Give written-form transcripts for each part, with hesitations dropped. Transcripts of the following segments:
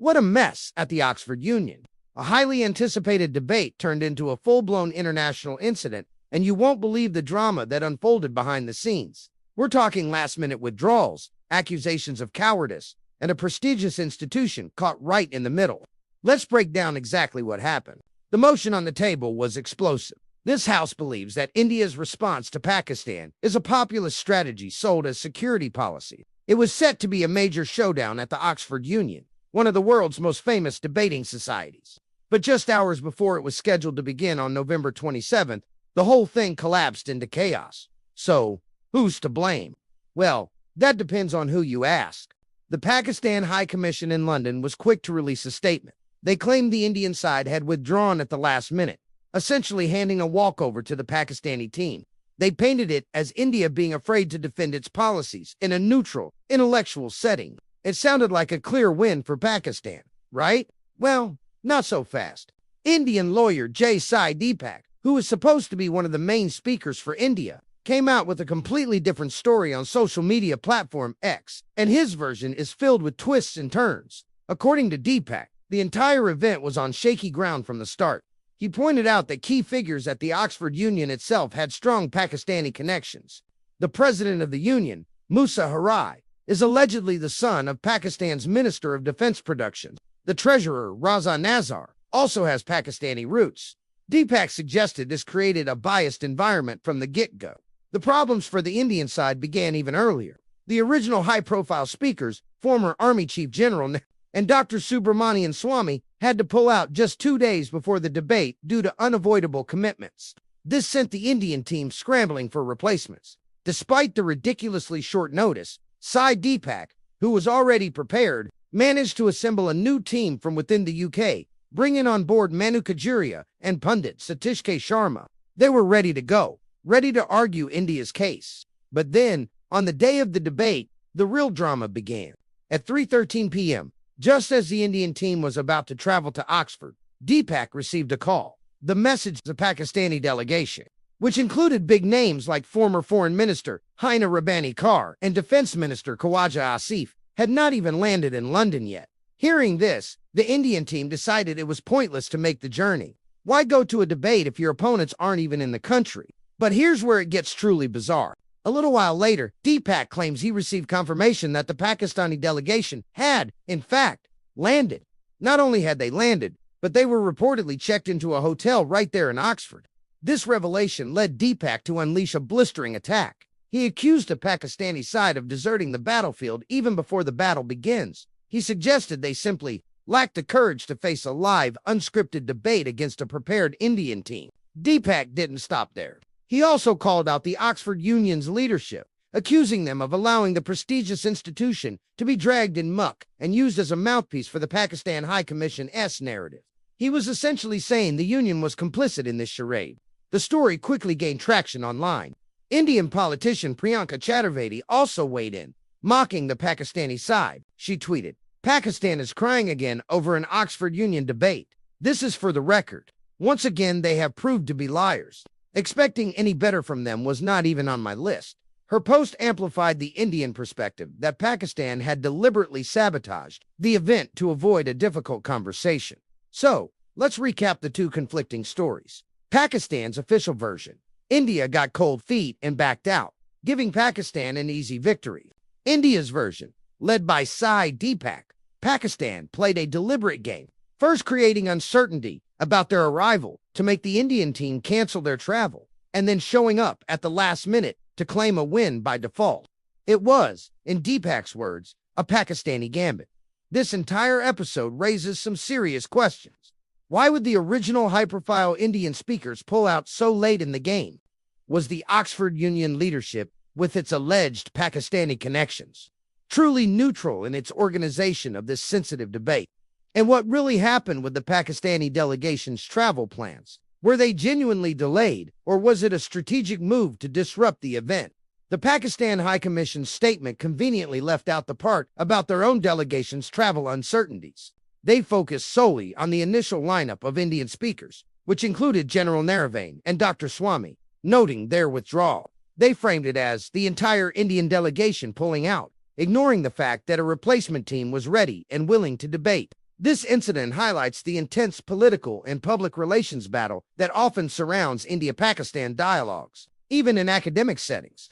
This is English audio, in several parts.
What a mess at the Oxford Union. A highly anticipated debate turned into a full-blown international incident, and you won't believe the drama that unfolded behind the scenes. We're talking last-minute withdrawals, accusations of cowardice, and a prestigious institution caught right in the middle. Let's break down exactly what happened. The motion on the table was explosive. This House believes that India's response to Pakistan is a populist strategy sold as security policy. It was set to be a major showdown at the Oxford Union, one of the world's most famous debating societies. But just hours before it was scheduled to begin on November 27th, the whole thing collapsed into chaos. So, who's to blame? Well, that depends on who you ask. The Pakistan High Commission in London was quick to release a statement. They claimed the Indian side had withdrawn at the last minute, essentially handing a walkover to the Pakistani team. They painted it as India being afraid to defend its policies in a neutral, intellectual setting. It sounded like a clear win for Pakistan, right? Well, not so fast. Indian lawyer J Sai Deepak, who is supposed to be one of the main speakers for India, came out with a completely different story on social media platform X, and his version is filled with twists and turns. According to Deepak, the entire event was on shaky ground from the start. He pointed out that key figures at the Oxford Union itself had strong Pakistani connections. The president of the union, Musa Harai, is allegedly the son of Pakistan's Minister of Defense Production. The treasurer, Raza Nazar, also has Pakistani roots. Deepak suggested this created a biased environment from the get-go. The problems for the Indian side began even earlier. The original high-profile speakers, former Army Chief General and Dr. Subramanian Swamy, had to pull out just 2 days before the debate due to unavoidable commitments. This sent the Indian team scrambling for replacements. Despite the ridiculously short notice, Sai Deepak, who was already prepared, managed to assemble a new team from within the UK, bringing on board Manu Kajuria and pundit Satish K. Sharma. They were ready to go, ready to argue India's case. But then, on the day of the debate, the real drama began. At 3:13 p.m., just as the Indian team was about to travel to Oxford, Deepak received a call. The message of the Pakistani delegation, which included big names like former Foreign Minister Hina Rabbani Kar and Defense Minister Khawaja Asif, had not even landed in London yet. Hearing this, the Indian team decided it was pointless to make the journey. Why go to a debate if your opponents aren't even in the country? But here's where it gets truly bizarre. A little while later, Deepak claims he received confirmation that the Pakistani delegation had, in fact, landed. Not only had they landed, but they were reportedly checked into a hotel right there in Oxford. This revelation led Deepak to unleash a blistering attack. He accused the Pakistani side of deserting the battlefield even before the battle begins. He suggested they simply lacked the courage to face a live, unscripted debate against a prepared Indian team. Deepak didn't stop there. He also called out the Oxford Union's leadership, accusing them of allowing the prestigious institution to be dragged in muck and used as a mouthpiece for the Pakistan High Commission's narrative. He was essentially saying the Union was complicit in this charade. The story quickly gained traction online. Indian politician Priyanka Chaturvedi also weighed in, mocking the Pakistani side. She tweeted, "Pakistan is crying again over an Oxford Union debate. This is for the record. Once again, they have proved to be liars. Expecting any better from them was not even on my list." Her post amplified the Indian perspective that Pakistan had deliberately sabotaged the event to avoid a difficult conversation. So, let's recap the two conflicting stories. Pakistan's official version: India got cold feet and backed out, giving Pakistan an easy victory. India's version, led by Sai Deepak: Pakistan played a deliberate game, first creating uncertainty about their arrival to make the Indian team cancel their travel, and then showing up at the last minute to claim a win by default. It was, in Deepak's words, a Pakistani gambit. This entire episode raises some serious questions. Why would the original high-profile Indian speakers pull out so late in the game? Was the Oxford Union leadership, with its alleged Pakistani connections, truly neutral in its organization of this sensitive debate? And what really happened with the Pakistani delegation's travel plans? Were they genuinely delayed, or was it a strategic move to disrupt the event? The Pakistan High Commission's statement conveniently left out the part about their own delegation's travel uncertainties. They focused solely on the initial lineup of Indian speakers, which included General Naravane and Dr. Swamy, noting their withdrawal. They framed it as the entire Indian delegation pulling out, ignoring the fact that a replacement team was ready and willing to debate. This incident highlights the intense political and public relations battle that often surrounds India-Pakistan dialogues, even in academic settings.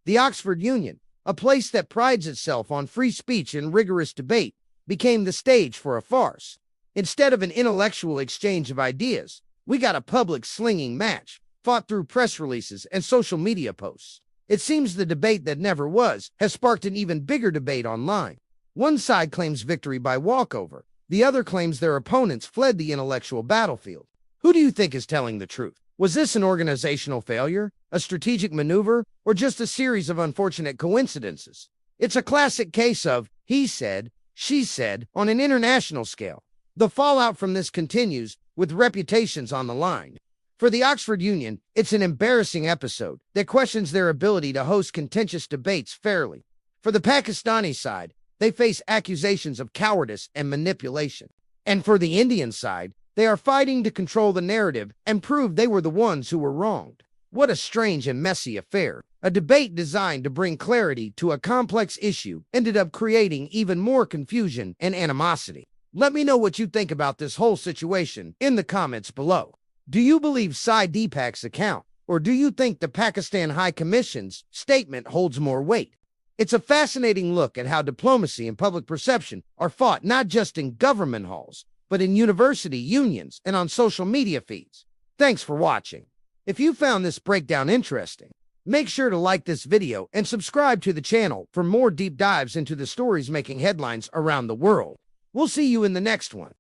The Oxford Union, a place that prides itself on free speech and rigorous debate, became the stage for a farce. Instead of an intellectual exchange of ideas, we got a public slinging match, fought through press releases and social media posts. It seems the debate that never was has sparked an even bigger debate online. One side claims victory by walkover. The other claims their opponents fled the intellectual battlefield. Who do you think is telling the truth? Was this an organizational failure, a strategic maneuver, or just a series of unfortunate coincidences? It's a classic case of he said, she said on an international scale. The fallout from this continues, with reputations on the line. For the Oxford Union, it's an embarrassing episode that questions their ability to host contentious debates fairly. For the Pakistani side, they face accusations of cowardice and manipulation. And for the Indian side, they are fighting to control the narrative and prove they were the ones who were wronged. What a strange and messy affair. A debate designed to bring clarity to a complex issue ended up creating even more confusion and animosity. Let me know what you think about this whole situation in the comments below. Do you believe Sai Deepak's account, or do you think the Pakistan High Commission's statement holds more weight? It's a fascinating look at how diplomacy and public perception are fought not just in government halls, but in university unions and on social media feeds. Thanks for watching. If you found this breakdown interesting, make sure to like this video and subscribe to the channel for more deep dives into the stories making headlines around the world. We'll see you in the next one.